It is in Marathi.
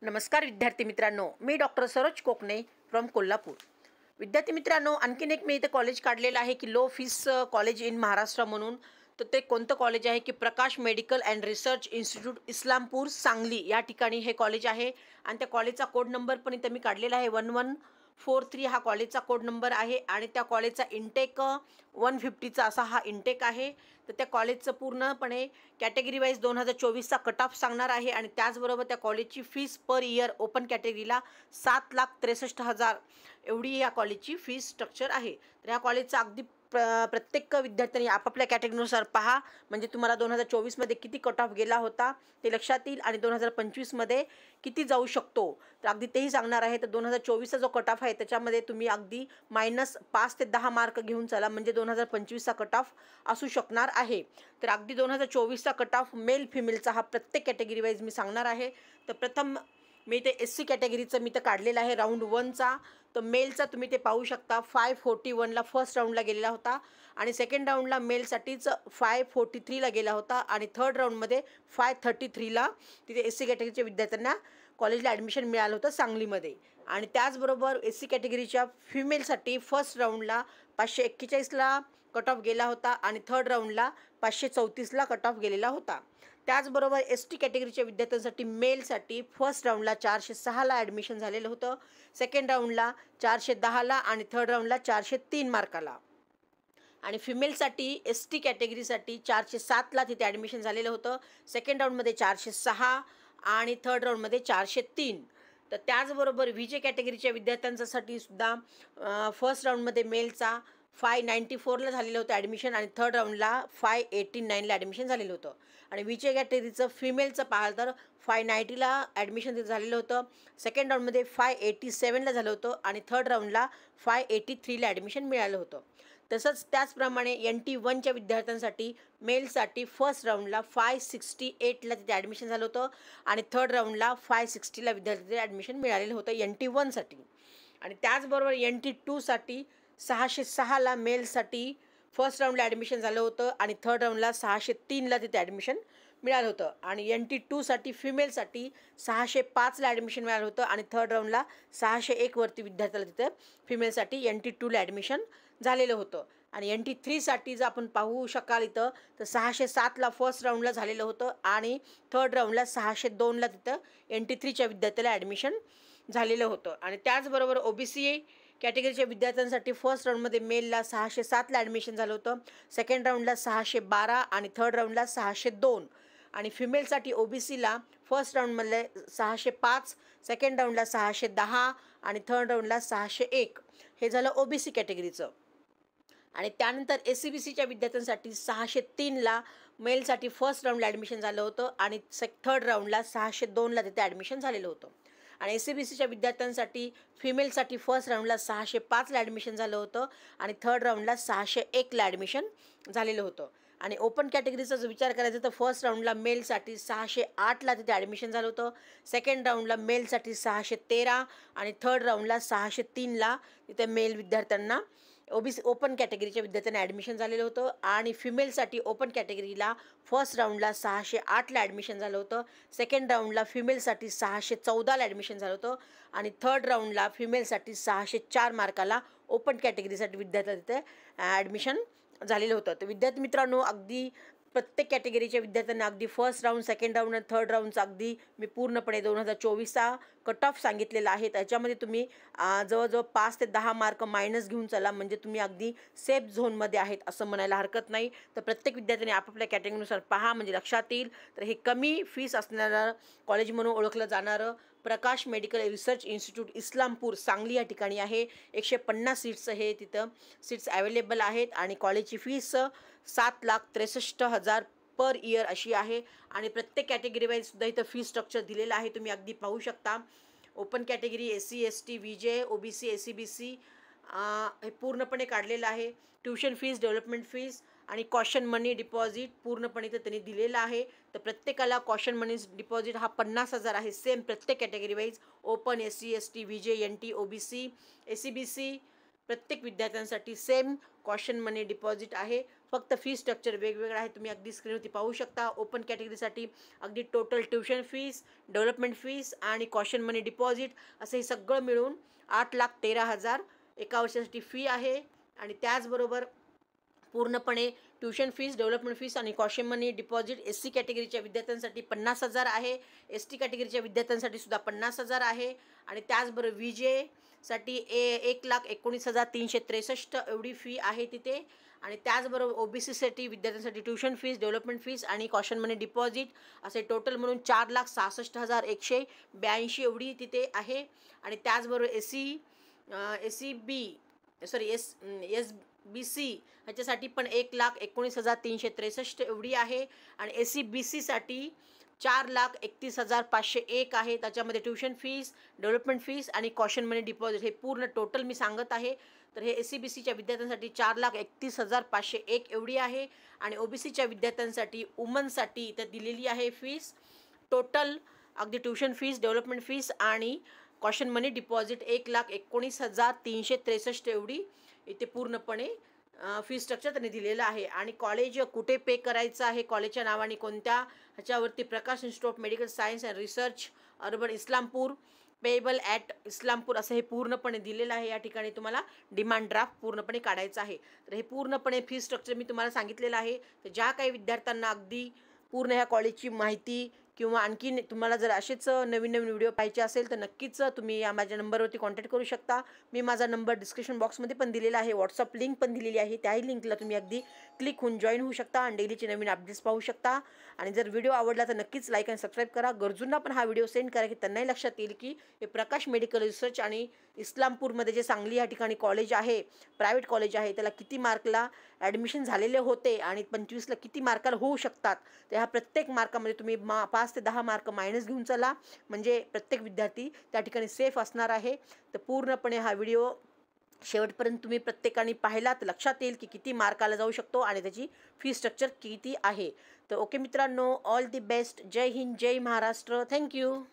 नमस्कार विद्यार्थी मित्रांनो, मी डॉक्टर सरोज कोकणे फ्रॉम कोल्हापूर। विद्यार्थी मित्रांनो, आणखीन एक मी इथे कॉलेज काढलेलं आहे की low fees college in Maharashtra म्हणून। तर ते कोणतं कॉलेज आहे की Prakash medical and research institute Islampur Sangli या ठिकाणी हे कॉलेज आहे। आणि त्या कॉलेजचा कोड नंबर पण इथे मी काढलेला आहे 1143 हा कॉलेजचा कोड नंबर आहे। आणि त्या कॉलेजचा इंटेक 150चा असा हा इंटेक आहे। तर त्या कॉलेजचं पूर्णपणे कॅटेगरी वाईज 2024चा कट ऑफ सांगणार आहे। आणि त्याचबरोबर त्या कॉलेजची फीस पर इयर ओपन कॅटेगरीला 7,63,000 एवढी या कॉलेजची फीस स्ट्रक्चर आहे। तर या कॉलेजचा अगदी प्रत्येक विद्यार्थ्यांनी आपापल्या कॅटेगरीनुसार पहा, म्हणजे तुम्हाला 2024मध्ये किती कट ऑफ गेला होता ते लक्षात येईल आणि 2025मध्ये किती जाऊ शकतो तर अगदी तेही सांगणार आहे। तर 2024चा जो कट ऑफ आहे त्याच्यामध्ये तुम्ही अगदी -5 ते 10 मार्क घेऊन चला, म्हणजे 2025चा कट ऑफ असू शकणार आहे। तर अगदी 2024चा कट ऑफ मेल फिमेलचा हा प्रत्येक कॅटेगरी वाईज मी सांगणार आहे। तर प्रथम मी ते SC कॅटेगरीचं मी तर काढलेलं आहे राऊंड 1चा। तर मेलचा तुम्ही ते पाहू शकता 541ला फर्स्ट राऊंडला गेलेला होता आणि सेकंड राऊंडला मेलसाठीच 543ला गेला होता आणि थर्ड राऊंडमध्ये 533ला तिथे SC कॅटेगरीच्या विद्यार्थ्यांना कॉलेजला ॲडमिशन मिळालं होतं सांगलीमध्ये। आणि त्याचबरोबर SC कॅटेगरीच्या फिमेलसाठी फर्स्ट राऊंडला 541ला कट ऑफ गेला होता आणि थर्ड राऊंडला 534ला कट ऑफ गेलेला होता। त्याचबरोबर ST कॅटेगरीच्या विद्यार्थ्यांसाठी मेलसाठी फर्स्ट राऊंडला 406ला ॲडमिशन झालेलं होतं, सेकंड राऊंडला 410ला आणि थर्ड राऊंडला 403 मार्काला। आणि फिमेलसाठी ST कॅटेगरीसाठी 407ला तिथे ॲडमिशन झालेलं होतं, सेकंड राऊंडमध्ये 406 आणि थर्ड राऊंडमध्ये 403। तर त्याचबरोबर VJ कॅटेगरीच्या विद्यार्थ्यांसाठी सुद्धा फर्स्ट राऊंडमध्ये मेलचा 594ला झालेलं होतं ॲडमिशन आणि थर्ड राऊंडला 589ला ॲडमिशन झालेलं होतं। आणि VJ कॅटेगरीचं फिमेलचं पाहाल तर 590ला ॲडमिशन तिथं झालेलं होतं, सेकंड राऊंडमध्ये 587ला झालं होतं आणि थर्ड राऊंडला 583ला ॲडमिशन मिळालं होतं। तसंच त्याचप्रमाणे NT1च्या विद्यार्थ्यांसाठी मेलसाठी फर्स्ट राऊंडला 568ला तिथे ॲडमिशन झालं होतं आणि थर्ड राऊंडला 560ला विद्यार्थ्यांना ॲडमिशन मिळालेलं होतं NT1साठी। आणि त्याचबरोबर NT2साठी 606ला मेलसाठी फर्स्ट राऊंडला ॲडमिशन झालं होतं आणि थर्ड राऊंडला 603ला तिथे ॲडमिशन मिळालं होतं। आणि NT2साठी फिमेलसाठी 605ला ॲडमिशन मिळालं होतं आणि थर्ड राऊंडला 601वरती विद्यार्थ्याला तिथं फिमेलसाठी NT2ला ॲडमिशन झालेलं होतं। आणि NT3साठी जर आपण पाहू शकाल इथं तर 607ला फर्स्ट राऊंडला झालेलं होतं आणि थर्ड राऊंडला 602ला तिथं NT3च्या विद्यार्थ्याला ॲडमिशन झालेलं होतं। आणि त्याचबरोबर OBC कॅटेगरीच्या विद्यार्थ्यांसाठी फर्स्ट राऊंडमध्ये मेलला 607ला ॲडमिशन झालं होतं, सेकंड राऊंडला 612 आणि थर्ड राऊंडला 602। आणि फिमेलसाठी OBCला फर्स्ट राऊंडमधले 605, सेकंड राऊंडला 610 आणि थर्ड राऊंडला 601 हे झालं OBC कॅटेगरीचं। आणि त्यानंतर SCBCच्या विद्यार्थ्यांसाठी 603ला मेलसाठी फर्स्ट राऊंडला ॲडमिशन झालं होतं आणि थर्ड राऊंडला 602ला तिथे ॲडमिशन झालेलं होतं। आणि SCBCच्या विद्यार्थ्यांसाठी फिमेलसाठी फर्स्ट राऊंडला 605ला ॲडमिशन झालं होतं आणि थर्ड राऊंडला 601ला ॲडमिशन झालेलं होतं। आणि ओपन कॅटेगरीचा जर विचार करायचा तर फर्स्ट राऊंडला मेलसाठी 608ला तिथे ॲडमिशन झालं होतं, सेकंड राऊंडला मेलसाठी 613 आणि थर्ड राऊंडला 603ला तिथे मेल विद्यार्थ्यांना OBC ओपन कॅटेगरीच्या विद्यार्थ्यांना ॲडमिशन झालेलं होतं। आणि फिमेलसाठी ओपन कॅटेगरीला फर्स्ट राऊंडला 608ला ॲडमिशन झालं होतं, सेकंड राऊंडला फिमेलसाठी 614ला ॲडमिशन झालं होतं आणि थर्ड राऊंडला फिमेलसाठी 604 मार्काला ओपन कॅटेगरीसाठी विद्यार्थ्यांना तिथे ॲडमिशन झालेलं होतं। तर विद्यार्थी मित्रांनो, अगदी प्रत्येक कॅटेगरीच्या विद्यार्थ्यांना अगदी फर्स्ट राऊंड, सेकंड राऊंड आणि थर्ड राऊंडचा अगदी मी पूर्णपणे 2024चा कट ऑफ सांगितलेला आहे। त्याच्यामध्ये तुम्ही जवळजवळ 5 ते 10 मार्क मायनस घेऊन चला, म्हणजे तुम्ही अगदी सेफ झोनमध्ये आहेत असं म्हणायला हरकत नाही। तर प्रत्येक विद्यार्थ्यांनी आपापल्या कॅटेगरीनुसार पहा, म्हणजे लक्षात येईल। तर हे कमी फीस असणारं कॉलेज म्हणून ओळखलं जाणारं Prakash medical research institute Islampur Sangli या ठिकाणी आहे। 150 सीट्स हे तिथं सीट्स अवेलेबल आहेत आणि कॉलेजची फीस 7,63,000 पर इयर अशी आहे। आणि प्रत्येक कॅटेगरी वाईज सुद्धा इथं फी स्ट्रक्चर दिलेलं आहे, तुम्ही अगदी पाहू शकता। Open category SC ST VJ OBC SCBC हे पूर्णपणे काढलेलं आहे। ट्युशन फीस, डेव्हलपमेंट फीस आणि कॉशन मनी डिपॉझिट पूर्णपणे इथं त्यांनी दिलेलं आहे। तर प्रत्येकाला कॉशन मनी डिपॉझिट हा 50,000 आहे, सेम प्रत्येक category wise open SC ST VJ NT OBC SCBC प्रत्येक विद्यार्थ्यांसाठी सेम कॉशन मनी डिपॉझिट आहे। फक्त फी स्ट्रक्चर वेगवेगळं आहे, तुम्ही अगदी स्क्रीनवरती पाहू शकता. ओपन कॅटेगरीसाठी अगदी total tuition fees, development fees आणि कॉशन मनी डिपॉझिट असं हे सगळं मिळून 8,13,000 एका वर्षासाठी फी आहे. आणि त्याचबरोबर पूर्णपणे ट्युशन फीस, डेव्हलपमेंट फीस आणि कॉशन मनी डिपॉझिट SC कॅटेगरीच्या विद्यार्थ्यांसाठी 50,000 आहे. ST कॅटेगरीच्या विद्यार्थ्यांसाठी सुद्धा 50,000 आहे. आणि त्याचबरोबर VJ साठी 1,19,363 एवढी फी आहे तिथे. आणि त्याचबरोबर OBC विद्यार्थ्यांसाठी ट्युशन फीस, डेव्हलपमेंट फीस आणि कॉशन मनी डिपॉझिट असे टोटल म्हणून 4,66,182 एवढी तिथे आहे. आणि त्याचबरोबर SBC ह्याच्यासाठी पण 1,19,363 एवढी आहे. आणि SCBCसाठी 4,31,501 आहे. त्याच्यामध्ये ट्युशन फीस, डेव्हलपमेंट फीस आणि कॉशन मनी डिपॉझिट हे पूर्ण टोटल मी सांगत आहे. तर हे SCBCच्या विद्यार्थ्यांसाठी 4,31,501 एवढी आहे. आणि OBCच्या विद्यार्थ्यांसाठी वुमनसाठी इथं दिलेली आहे फीस टोटल अगदी ट्युशन फीस, डेव्हलपमेंट फीस आणि कॉशन मनी डिपॉझिट 1,19,363 एवढी इथे पूर्णपणे फी स्ट्रक्चर त्यांनी दिलेलं आहे. आणि कॉलेज कुठे पे करायचं आहे, कॉलेजच्या नावाने कोणत्या ह्याच्यावरती, Prakash institute of medical science and research urban Islampur, payable at Islampur असं हे पूर्णपणे दिलेलं आहे. या ठिकाणी तुम्हाला डिमांड ड्राफ्ट पूर्णपणे काढायचं आहे. तर हे पूर्णपणे फी स्ट्रक्चर मी तुम्हाला सांगितलेलं आहे. तर ज्या काही विद्यार्थ्यांना अगदी पूर्ण ह्या कॉलेजची माहिती किंवा आणखीन तुम्हाला जर असेच नवीन नवीन व्हिडिओ पाहिजे असेल तर नक्कीच तुम्ही या माझ्या नंबरवरती कॉन्टॅक्ट करू शकता. मी माझा नंबर डिस्क्रिप्शन बॉक्समध्ये पण दिलेला आहे, व्हॉट्सअप लिंक पण दिलेली आहे. त्याही लिंकला तुम्ही अगदी क्लिक होऊन जॉईन होऊ शकता आणि डेलीचे नवीन अपडेट्स पाहू शकता. आणि जर व्हिडिओ आवडला तर नक्कीच लाईक आणि सबस्क्राईब करा. गरजूंना पण हा व्हिडिओ सेंड करा की त्यांनाही लक्षात येईल की हे प्रकाश मेडिकल रिसर्च आणि इस्लामपूरमध्ये जे सांगली या ठिकाणी कॉलेज आहे, प्रायव्हेट कॉलेज आहे, त्याला किती मार्कला ॲडमिशन झालेले होते आणि 25ला किती मार्काला होऊ शकतात. तर ह्या प्रत्येक मार्कामध्ये तुम्ही 5 ते 10 मार्क मायनस घेऊन चला, म्हणजे प्रत्येक विद्यार्थी त्या ठिकाणी सेफ असणार आहे. तर पूर्णपणे हा व्हिडिओ शेवटपर्यंत तुम्ही प्रत्येकाने पाहिला तर लक्षात येईल की किती मार्काला जाऊ शकतो आणि त्याची फी स्ट्रक्चर किती आहे. तर ओके मित्रांनो, ऑल दी बेस्ट. जय हिंद, जय महाराष्ट्र. थँक्यू.